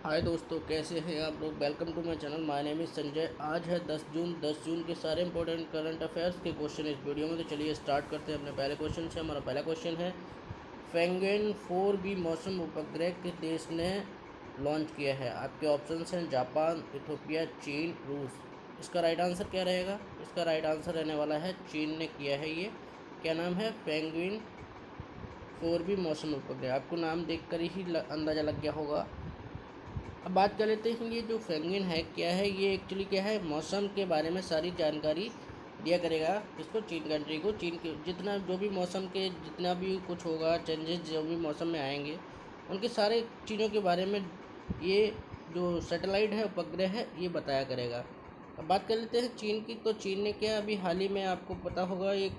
हाय दोस्तों, कैसे हैं आप लोग। Welcome to my channel. My name is Sanjay. आज है 10 जून के सारे इंपॉर्टेंट करंट अफेयर्स के क्वेश्चन इस वीडियो में। तो चलिए स्टार्ट करते हैं अपने पहले क्वेश्चन से। हमारा पहला क्वेश्चन है, फेंगेन 4B मौसम उपग्रह किस देश ने लॉन्च किया है। आपके ऑप्शन हैं जापान, इथोपिया, चीन, रूस। इसका राइट आंसर क्या रहेगा। इसका राइट आंसर रहने वाला है चीन ने किया है। ये क्या नाम है, पेंगुइन 4B मौसम उपग्रह। आपको नाम देखकर ही अंदाज़ा लग गया होगा। अब बात कर लेते हैं, ये जो फेंगुइन है क्या है, ये एक्चुअली क्या है, मौसम के बारे में सारी जानकारी दिया करेगा इसको, चीन कंट्री को। चीन के जितना जो भी मौसम के जितना भी कुछ होगा, चेंजेस जो भी मौसम में आएंगे, उनके सारे चीज़ों के बारे में ये जो सैटेलाइट है, उपग्रह है, ये बताया करेगा। अब बात कर लेते हैं चीन की। तो चीन ने क्या अभी हाल ही में, आपको पता होगा, एक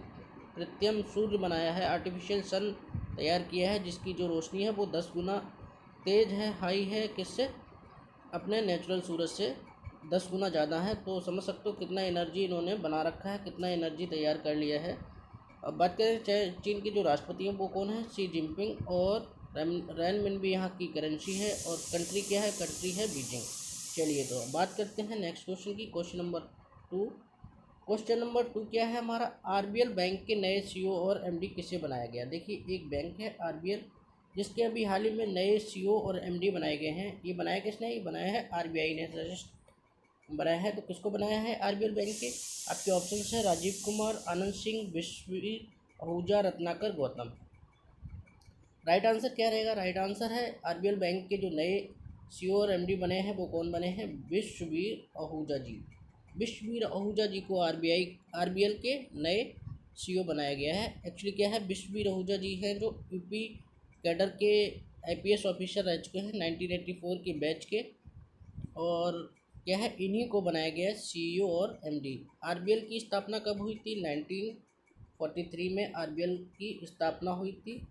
कृत्रिम सूर्य बनाया है, आर्टिफिशियल सन तैयार किया है, जिसकी जो रोशनी है वो 10 गुना तेज़ है, हाई है, किससे, अपने नेचुरल सूरज से 10 गुना ज़्यादा है। तो समझ सकते हो कितना एनर्जी इन्होंने बना रखा है, कितना एनर्जी तैयार कर लिया है। अब बात करें चीन के जो राष्ट्रपति हैं वो कौन है, शी जिनपिंग, और रेनमिन भी यहाँ की करेंसी है, और कंट्री क्या है, कंट्री है बीजिंग। चलिए तो बात करते हैं नेक्स्ट क्वेश्चन की। क्वेश्चन नंबर टू क्या है हमारा, आरबीएल बैंक के नए सीईओ और एमडी किसे बनाया गया। देखिए, एक बैंक है आरबीएल, जिसके अभी हाल ही में नए सीईओ और एमडी बनाए गए हैं। ये बनाया किसने, ये बनाया है आरबीआई ने सजेस्ट बनाया है। तो किसको बनाया है, आरबीएल बैंक के। आपके ऑप्शन है राजीव कुमार, आनंद सिंह, विश्ववीर आहूजा, रत्नाकर गौतम। राइट आंसर क्या रहेगा, राइट आंसर है आरबीएल बैंक के जो नए सीईओ और एमडी बने हैं वो कौन बने हैं, विश्ववीर आहूजा जी। विश्ववीर आहूजा जी को आरबीएल के नए सीईओ बनाया गया है। एक्चुअली क्या है, विश्ववीर आहूजा जी हैं जो यूपी कैडर के आईपीएस ऑफिसर रह चुके हैं 1984 के बैच के, और क्या है, इन्हीं को बनाया गया सीईओ और एमडी। आरबीएल की स्थापना कब हुई थी, 1943 में आरबीएल की स्थापना हुई थी।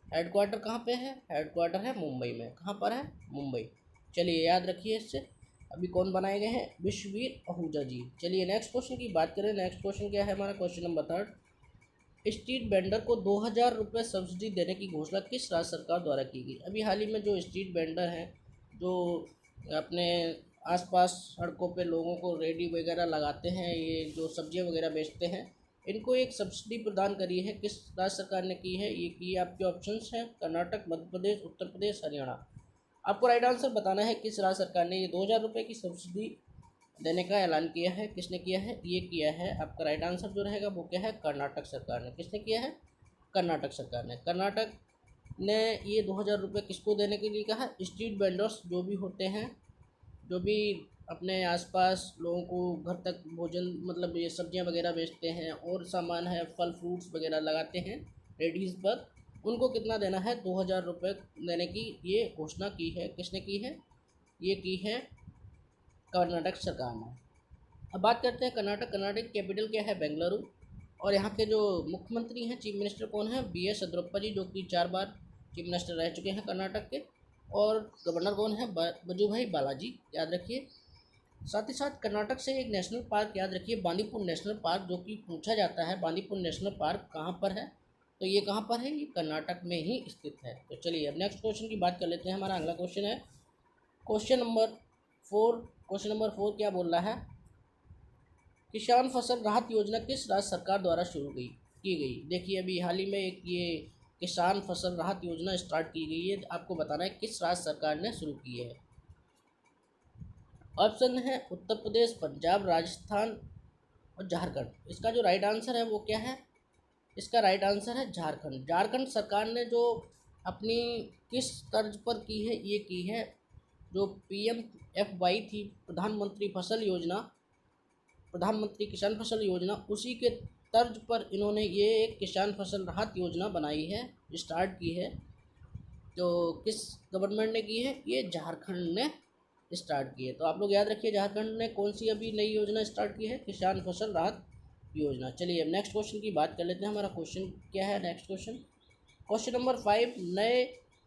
हेडक्वार्टर कहाँ पे है, हेडक्वार्टर है मुंबई में। कहाँ पर है, मुंबई। चलिए याद रखिए इससे। अभी कौन बनाए गए हैं, विश्ववीर आहूजा जी। चलिए नेक्स्ट क्वेश्चन की बात करें। नेक्स्ट क्वेश्चन क्या है हमारा, question number third, street vendor को 2000 रुपये सब्सिडी देने की घोषणा किस राज्य सरकार द्वारा की गई। अभी हाल ही में जो स्ट्रीट वेंडर हैं, जो अपने आसपास सड़कों पे लोगों को रेडी वगैरह लगाते हैं, ये जो सब्जियां वगैरह बेचते हैं, इनको एक सब्सिडी प्रदान करी है। किस राज्य सरकार ने की है, ये की आपके ऑप्शंस हैं कर्नाटक, मध्य प्रदेश, उत्तर प्रदेश, हरियाणा। आपको राइट आंसर बताना है किस राज्य सरकार ने ये 2000 रुपये की सब्सिडी देने का ऐलान किया है। किसने किया है, ये किया है। आपका राइट आंसर जो रहेगा वो क्या है, कर्नाटक सरकार ने। किसने किया है, कर्नाटक सरकार ने। कर्नाटक ने ये 2000 रुपये किसको देने के लिए कहा, स्ट्रीट वेंडर्स जो भी होते हैं, जो भी अपने आसपास लोगों को घर तक भोजन, मतलब ये सब्जियां वगैरह बेचते हैं और सामान है, फल फ्रूट्स वगैरह लगाते हैं रेडीज़ पर, उनको कितना देना है, 2000 रुपये देने की ये घोषणा की है। किसने की है, ये की है कर्नाटक सरकार ने। अब बात करते हैं कर्नाटक की कैपिटल क्या है, बेंगलुरु। और यहाँ के जो मुख्यमंत्री हैं, चीफ मिनिस्टर कौन है, बीएस येदियुरप्पा जी, जो कि 4 बार चीफ मिनिस्टर रह चुके हैं कर्नाटक के। और गवर्नर कौन है, वजुभाई बालाजी, याद रखिए। साथ ही साथ कर्नाटक से एक नेशनल पार्क याद रखिए, बांदीपुर नेशनल पार्क, जो कि पूछा जाता है बांदीपुर नेशनल पार्क कहाँ पर है, तो ये कहाँ पर है, ये कर्नाटक में ही स्थित है। तो चलिए अब नेक्स्ट क्वेश्चन की बात कर लेते हैं। हमारा अगला क्वेश्चन है question number four. Question number 4 क्या बोल रहा है, किसान फसल राहत योजना किस राज्य सरकार द्वारा की गई। देखिए, अभी हाल ही में एक ये किसान फसल राहत योजना स्टार्ट की गई है। आपको बताना है किस राज्य सरकार ने शुरू की है। ऑप्शन है उत्तर प्रदेश, पंजाब, राजस्थान और झारखंड। इसका जो राइट आंसर है वो क्या है, इसका राइट आंसर है झारखंड। झारखंड सरकार ने जो अपनी किस तर्ज पर की है, ये की है जो PMFY थी, प्रधानमंत्री किसान फसल योजना, उसी के तर्ज पर इन्होंने ये एक किसान फसल राहत योजना बनाई है, स्टार्ट की है। तो किस गवर्नमेंट ने की है, ये झारखंड ने स्टार्ट की है। तो आप लोग याद रखिए झारखंड ने कौन सी अभी नई योजना स्टार्ट की है, किसान फसल राहत योजना। चलिए अब नेक्स्ट क्वेश्चन की बात कर लेते हैं। हमारा क्वेश्चन क्या है, नेक्स्ट क्वेश्चन नंबर 5, नए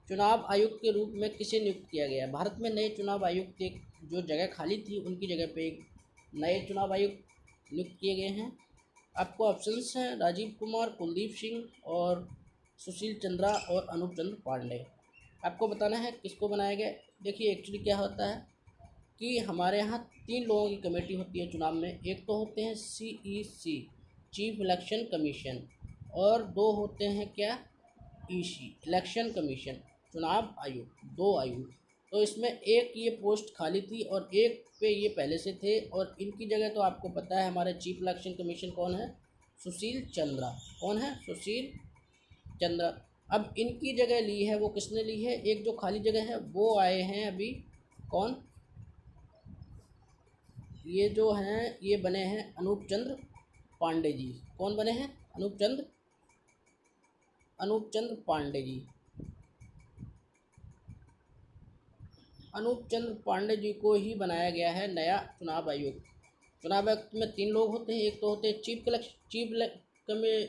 चुनाव आयुक्त के रूप में किसे नियुक्त किया गया। भारत में नए चुनाव आयुक्त एक जो जगह खाली थी, उनकी जगह पे एक नए चुनाव आयुक्त नियुक्त किए गए हैं। आपको ऑप्शंस हैं राजीव कुमार, कुलदीप सिंह, और सुशील चंद्रा, और अनूप चंद्र पांडे। आपको बताना है किसको बनाया गया, देखिए एक्चुअली क्या होता है कि हमारे यहाँ 3 लोगों की कमेटी होती है चुनाव में। एक तो होते हैं CEC, चीफ इलेक्शन कमीशन, और 2 होते हैं क्या, EC, इलेक्शन कमीशन, चुनाव आयोग, 2 आयोग। तो इसमें एक ये पोस्ट खाली थी और एक पे ये पहले से थे, और इनकी जगह तो आपको पता है हमारे चीफ इलेक्शन कमीशन कौन है, सुशील चंद्रा। कौन है, सुशील चंद्रा। अब इनकी जगह ली है वो किसने ली है, एक जो खाली जगह है वो आए हैं अभी, कौन, ये जो हैं ये बने हैं अनूप चंद्र पांडे जी। कौन बने हैं, अनूप चंद्र पांडे जी। अनूप चंद्र पांडे जी को ही बनाया गया है नया चुनाव आयोग। चुनाव आयोग में 3 लोग होते हैं। एक तो होते हैं चीफ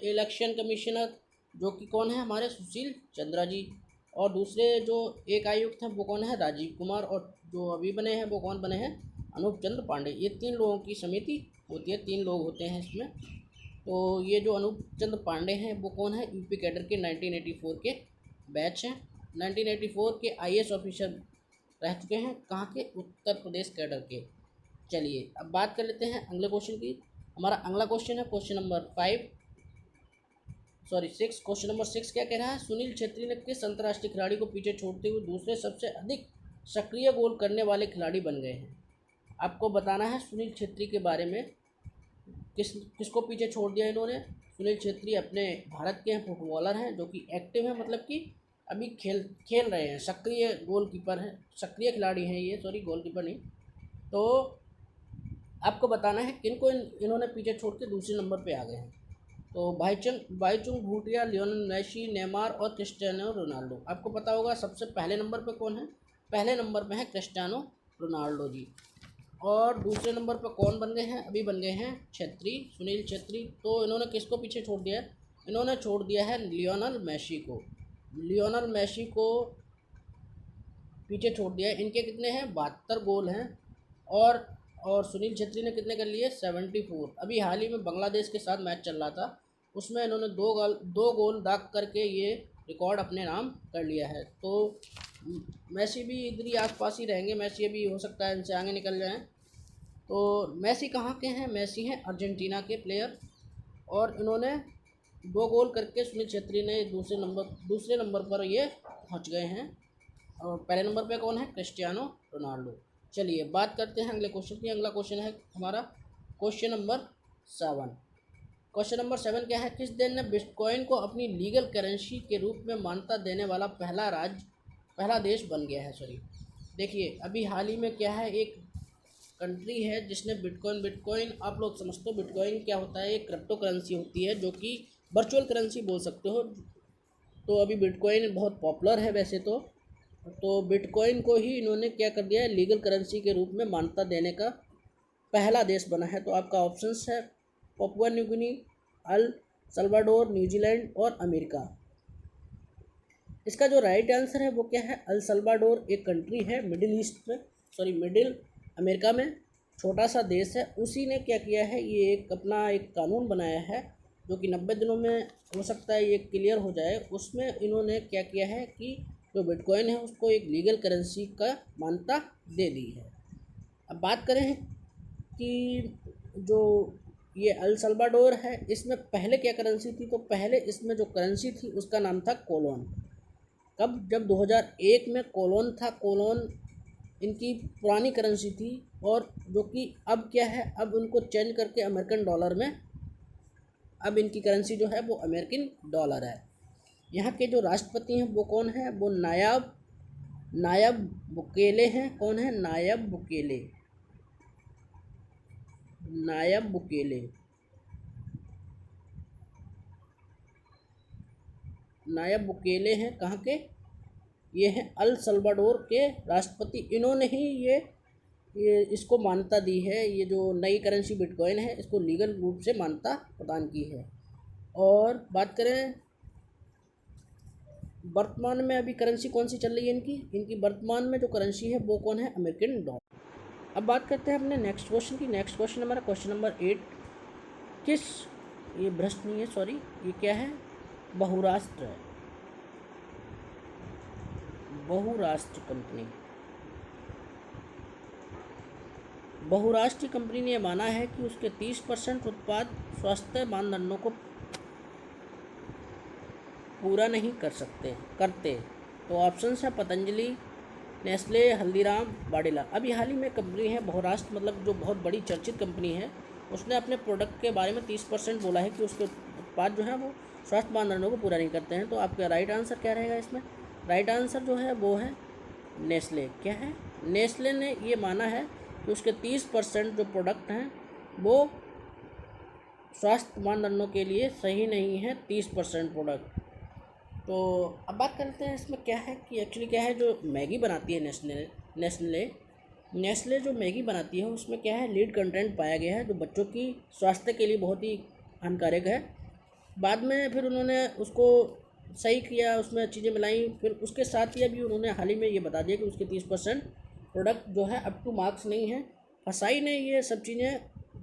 इलेक्शन कमिश्नर, जो कि कौन है, हमारे सुशील चंद्रा जी। और दूसरे जो एक आयुक्त हैं वो कौन है, राजीव कुमार। और जो अभी बने हैं वो कौन बने हैं, अनूप चंद्र पांडे। ये 3 लोगों की समिति होती है, 3 लोग होते हैं इसमें। तो ये जो अनूप चंद्र पांडे हैं वो कौन है, यूपी कैडर के 1984 के बैच हैं। 1984 के IAS ऑफिसर रह चुके हैं, कहाँ के, उत्तर प्रदेश कैडर के। चलिए अब बात कर लेते हैं अगले क्वेश्चन की। हमारा अगला क्वेश्चन है क्वेश्चन नंबर 6। क्वेश्चन नंबर 6 क्या कह रहा है, सुनील छेत्री ने किस अंतर्राष्ट्रीय खिलाड़ी को पीछे छोड़ते हुए दूसरे सबसे अधिक सक्रिय गोल करने वाले खिलाड़ी बन गए हैं। आपको बताना है सुनील छेत्री के बारे में, किसको पीछे छोड़ दिया इन्होंने। सुनील छेत्री अपने भारत के फुटबॉलर हैं जो कि एक्टिव हैं, मतलब कि अभी खेल रहे हैं, सक्रिय गोलकीपर हैं, सक्रिय खिलाड़ी हैं ये, सॉरी गोलकीपर नहीं। तो आपको बताना है किनको इन्होंने पीछे छोड़ के दूसरे नंबर पे आ गए हैं। तो Bhaichung Bhutia, Lionel Messi, Neymar और क्रिस्टियानो रोनाल्डो। आपको पता होगा सबसे पहले नंबर पे कौन है, पहले नंबर पे है क्रिस्टियानो रोनाल्डो जी। और दूसरे नंबर पर कौन बन गए हैं, अभी बन गए हैं सुनील छेत्री। तो इन्होंने किसको पीछे छोड़ दिया है, इन्होंने छोड़ दिया है लियोनेल मेसी को। लियोनेल मेसी को पीछे छोड़ दिया है। इनके कितने हैं, 72 गोल हैं। और सुनील छेत्री ने कितने कर लिए, 74। अभी हाल ही में बांग्लादेश के साथ मैच चल रहा था, उसमें इन्होंने 2 गोल दाग करके ये रिकॉर्ड अपने नाम कर लिया है। तो मेसी भी इधर ही आसपास ही रहेंगे, मेसी अभी हो सकता है इनसे आगे निकल जाएं। तो मेसी कहाँ के हैं, मेसी हैं अर्जेंटीना के प्लेयर। और इन्होंने 2 गोल करके सुनील छेत्री ने दूसरे नंबर पर ये पहुँच गए हैं। और पहले नंबर पे कौन है, क्रिस्टियानो रोनाल्डो। चलिए बात करते हैं अगले क्वेश्चन की। अगला क्वेश्चन है हमारा क्वेश्चन नंबर 7। क्वेश्चन नंबर 7 क्या है, किस देश ने बिटकॉइन को अपनी लीगल करेंसी के रूप में मान्यता देने वाला पहला देश बन गया है। देखिए अभी हाल ही में क्या है, एक कंट्री है जिसने बिटकॉइन आप लोग समझते हो बिटकॉइन क्या होता है, एक क्रिप्टो करेंसी होती है जो कि वर्चुअल करेंसी बोल सकते हो। तो अभी बिटकॉइन बहुत पॉपुलर है वैसे तो बिटकॉइन को ही इन्होंने क्या कर दिया है, लीगल करेंसी के रूप में मान्यता देने का पहला देश बना है। तो आपका ऑप्शंस है Papua New Guinea, El Salvador, New Zealand और अमेरिका। इसका जो राइट आंसर है वो क्या है, अल सल्वाडोर एक कंट्री है मिडिल अमेरिका में, छोटा सा देश है। उसी ने क्या किया है, ये अपना एक कानून बनाया है जो कि 90 दिनों में हो सकता है ये क्लियर हो जाए। उसमें इन्होंने क्या किया है कि जो बिटकॉइन है उसको एक लीगल करेंसी का मान्यता दे दी है। अब बात करें कि जो ये अल सल्वाडोर है, इसमें पहले क्या करेंसी थी, तो पहले इसमें जो करेंसी थी उसका नाम था कोलोन। कब, जब 2001 में कोलोन था। कोलोन इनकी पुरानी करेंसी थी, और जो कि अब क्या है, अब उनको चेंज करके अमेरिकन डॉलर में, अब इनकी करेंसी जो है वो अमेरिकन डॉलर है। यहाँ के जो राष्ट्रपति हैं वो कौन है, वो नायब बुकेले हैं। कौन है, नायब बुकेले हैं। कहाँ के, ये हैं अल सल्वाडोर के राष्ट्रपति। इन्होंने ही ये इसको मान्यता दी है, ये जो नई करेंसी बिटकॉइन है इसको लीगल रूप से मान्यता प्रदान की है। और बात करें वर्तमान में अभी करेंसी कौन सी चल रही है इनकी वर्तमान में जो करेंसी है वो कौन है, अमेरिकन डॉलर। अब बात करते हैं अपने नेक्स्ट क्वेश्चन की। नेक्स्ट क्वेश्चन हमारा क्वेश्चन नंबर 8। ये भ्रष्ट नहीं है, सॉरी, ये क्या है, बहुराष्ट्र कंपनी। बहुराष्ट्रीय कंपनी ने माना है कि उसके 30% उत्पाद स्वास्थ्य मानदंडों को पूरा नहीं करते। तो ऑप्शन है पतंजलि, नेस्ले, हल्दीराम, वाडिला। अभी हाल ही में कंपनी है बहुराष्ट्र, मतलब जो बहुत बड़ी चर्चित कंपनी है, उसने अपने प्रोडक्ट के बारे में 30% बोला है कि उसके उत्पाद जो है वो स्वास्थ्य मानदंडों को पूरा नहीं करते हैं। तो आपका राइट आंसर क्या रहेगा इसमें? राइट आंसर जो है वो है नेस्ले। क्या है? नेस्ले ने ये माना है कि उसके 30% जो प्रोडक्ट हैं वो स्वास्थ्य मानदंडों के लिए सही नहीं है, 30% प्रोडक्ट। तो अब बात करते हैं इसमें क्या है कि एक्चुअली क्या है, जो मैगी बनाती है नेस्ले जो मैगी बनाती है उसमें क्या है, लीड कंटेंट पाया गया है जो बच्चों की स्वास्थ्य के लिए बहुत ही हानिकारक है। बाद में फिर उन्होंने उसको सही किया, उसमें चीज़ें मिलाई, फिर उसके साथ ही अभी उन्होंने हाल ही में ये बता दिया कि उसके 30% प्रोडक्ट जो है अप टू मार्क्स नहीं है। फसाई ने ये सब चीज़ें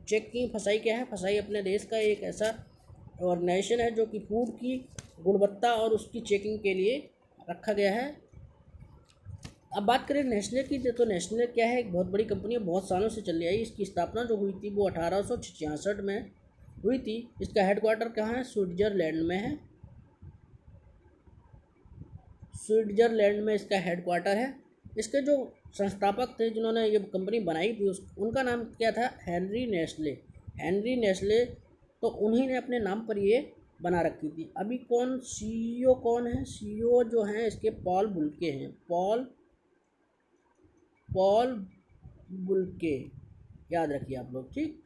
चेक की। फसाई क्या है? फसाई अपने देश का एक ऐसा ऑर्गेनाइजेशन है जो कि फूड की गुणवत्ता और उसकी चेकिंग के लिए रखा गया है। अब बात करें नेस्ले की, तो नेस्ले क्या है, एक बहुत बड़ी कंपनी है, बहुत सालों से चल रही है। इसकी स्थापना जो हुई थी वो 1866 में हुई थी। इसका हेडक्वार्टर कहाँ है? स्विट्जरलैंड में है। स्विट्जरलैंड में इसका हेडक्वार्टर है। इसके जो संस्थापक थे जिन्होंने ये कंपनी बनाई थी उनका नाम क्या था? Henry Nestle. तो उन्हीं ने अपने नाम पर ये बना रखी थी। अभी सीईओ कौन है? सीईओ जो हैं इसके पॉल बुल्के हैं। पॉल बुल्के, याद रखिए आप लोग, ठीक।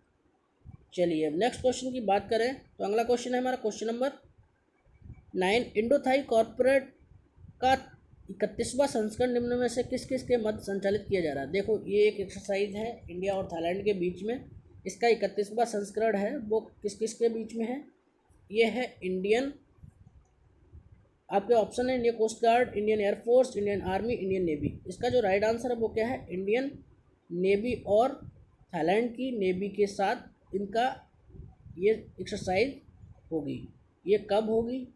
चलिए अब नेक्स्ट क्वेश्चन की बात करें तो अगला क्वेश्चन है हमारा क्वेश्चन नंबर 9। इंडोथाई कॉर्पोरेट का 31वां संस्करण निम्न में से किस किस के मध्य संचालित किया जा रहा है? देखो ये एक एक्सरसाइज है इंडिया और थाईलैंड के बीच में। इसका 31वां संस्करण है वो किस किस के बीच में है? ये है इंडियन, आपके ऑप्शन है Indian coast guard, Indian air force, Indian army, Indian navy. इसका जो राइट आंसर है वो क्या है? इंडियन नेवी और थाईलैंड की नेवी के साथ इनका ये एक्सरसाइज होगी। ये कब होगी?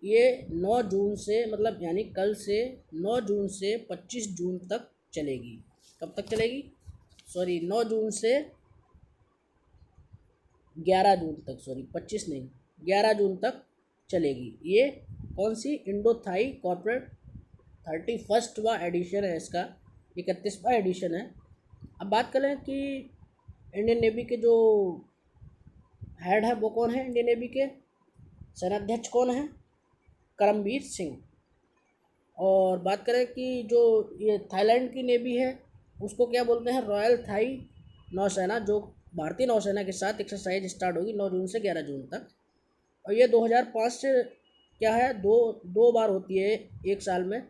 ये 9 जून से, मतलब यानी कल से 9 जून से 25 जून तक चलेगी। कब तक चलेगी? 9 जून से 11 जून तक, 25 नहीं, 11 जून तक चलेगी। ये कौन सी? इंडो थाई कॉर्पोरेट 31वां एडिशन है इसका, 31वां एडिशन है। अब बात करें कि इंडियन नेवी के जो हेड है वो कौन है? इंडियन नेवी के सेनाध्यक्ष कौन है? करमबीर सिंह। और बात करें कि जो ये थाईलैंड की नेवी है उसको क्या बोलते हैं? रॉयल थाई नौसेना, जो भारतीय नौसेना के साथ एक्सरसाइज स्टार्ट होगी 9 जून से 11 जून तक। और ये 2005 से क्या है, दो बार होती है एक साल में।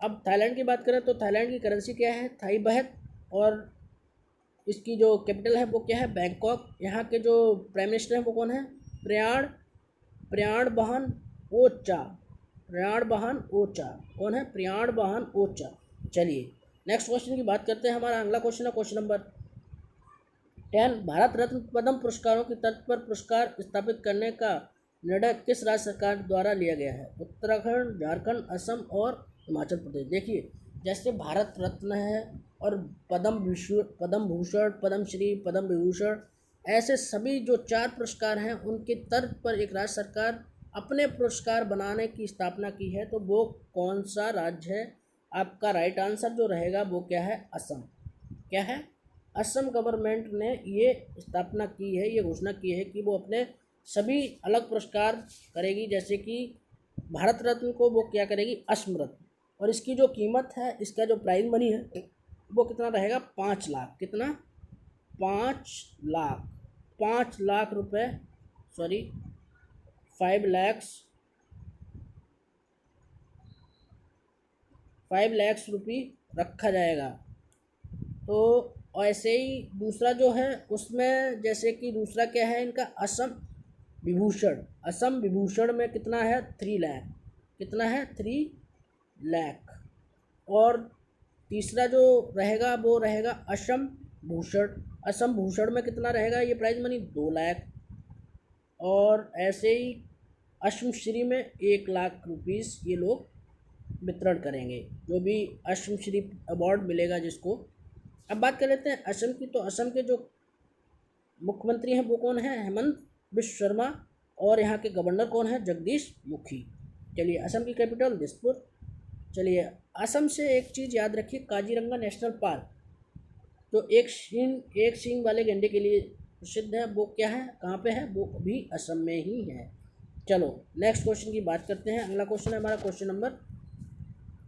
अब थाईलैंड की बात करें तो थाईलैंड की करेंसी क्या है? थाई बहत। और इसकी जो कैपिटल है वो क्या है? बैंकॉक। यहाँ के जो प्राइम मिनिस्टर हैं वो कौन है? प्रियाणबहान ओचा। कौन है? प्रियाणबहान ओचा। चलिए नेक्स्ट क्वेश्चन की बात करते हैं। हमारा अगला क्वेश्चन है क्वेश्चन नंबर 10। भारत रत्न पद्म पुरस्कारों की तर्ज पर पुरस्कार स्थापित करने का निर्णय किस राज्य सरकार द्वारा लिया गया है? उत्तराखंड, झारखंड, असम और हिमाचल प्रदेश। देखिए जैसे भारत रत्न है और पद्म भूषण, पद्मश्री, पद्म विभूषण, ऐसे सभी जो 4 पुरस्कार हैं उनके तर्ज पर एक राज्य सरकार अपने पुरस्कार बनाने की स्थापना की है। तो वो कौन सा राज्य है? आपका राइट आंसर जो रहेगा वो क्या है? असम। क्या है? असम गवर्नमेंट ने ये स्थापना की है, ये घोषणा की है कि वो अपने सभी अलग पुरस्कार करेगी। जैसे कि भारत रत्न को वो क्या करेगी? असम रत्न। और इसकी जो कीमत है, इसका जो प्राइज मनी है वो कितना रहेगा? 5 लाख। कितना? 5 लाख रुपए, 5 लाख रुपये रखा जाएगा। तो ऐसे ही दूसरा जो है उसमें, जैसे कि दूसरा क्या है इनका? असम विभूषण में कितना है? 3 लाख। कितना है? 3 लाख। और तीसरा जो रहेगा वो रहेगा असम भूषण में कितना रहेगा ये प्राइज मनी? 2 लाख। और ऐसे ही अश्म श्री में 1 लाख रुपीस ये लोग वितरण करेंगे। जो भी अश्म श्री अवार्ड मिलेगा जिसको, अब बात कर लेते हैं असम की। तो असम के जो मुख्यमंत्री हैं वो कौन है? हेमंत बिश्व शर्मा। और यहाँ के गवर्नर कौन है? जगदीश मुखी। चलिए, असम की कैपिटल दिसपुर। चलिए, असम से एक चीज़ याद रखिए, काजीरंगा नेशनल पार्क जो एक सींग वाले गैंडे के लिए प्रसिद्ध है, वो क्या है, कहाँ पे है? वो भी असम में ही है। चलो नेक्स्ट क्वेश्चन की बात करते हैं। अगला क्वेश्चन है हमारा क्वेश्चन नंबर,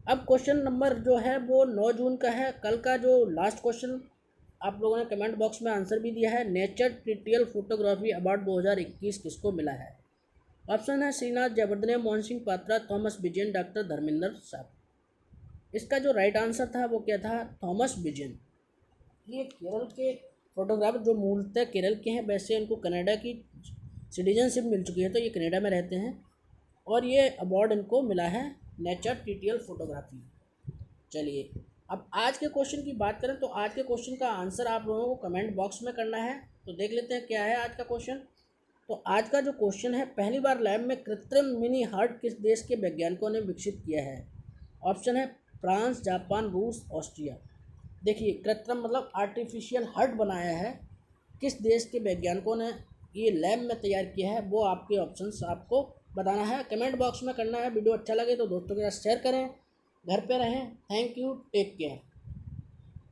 अब क्वेश्चन नंबर जो है वो 9 जून का है। कल का जो लास्ट क्वेश्चन आप लोगों ने कमेंट बॉक्स में आंसर भी दिया है, नेचर ट्रिटियल फोटोग्राफी अवार्ड 2021 किसको मिला है? ऑप्शन है श्रीनाथ जयवर्धने, मोहन सिंह पात्रा, थॉमस बिजेन, डॉक्टर धर्मेंद्र साहब। इसका जो राइट आंसर था वो क्या था? थॉमस बिजेन। ये केरल के फोटोग्राफर जो मूलतः केरल के हैं, वैसे इनको कनाडा की सिटीजनशिप मिल चुकी है, तो ये कनाडा में रहते हैं और ये अवार्ड इनको मिला है नेचर ट्रिटियल फोटोग्राफी। चलिए, अब आज के क्वेश्चन की बात करें तो आज के क्वेश्चन का आंसर आप लोगों को कमेंट बॉक्स में करना है। तो देख लेते हैं क्या है आज का क्वेश्चन। तो आज का जो क्वेश्चन है, पहली बार लैब में कृत्रिम मिनी हार्ट किस देश के वैज्ञानिकों ने विकसित किया है? ऑप्शन है फ्रांस, जापान, रूस, ऑस्ट्रिया। देखिए, कृत्रिम मतलब आर्टिफिशियल हार्ट बनाया है, किस देश के वैज्ञानिकों ने ये लैब में तैयार किया है, वो आपके ऑप्शंस आपको बताना है, कमेंट बॉक्स में करना है। वीडियो अच्छा लगे तो दोस्तों के साथ शेयर करें। घर पे रहें। Thank you, take care.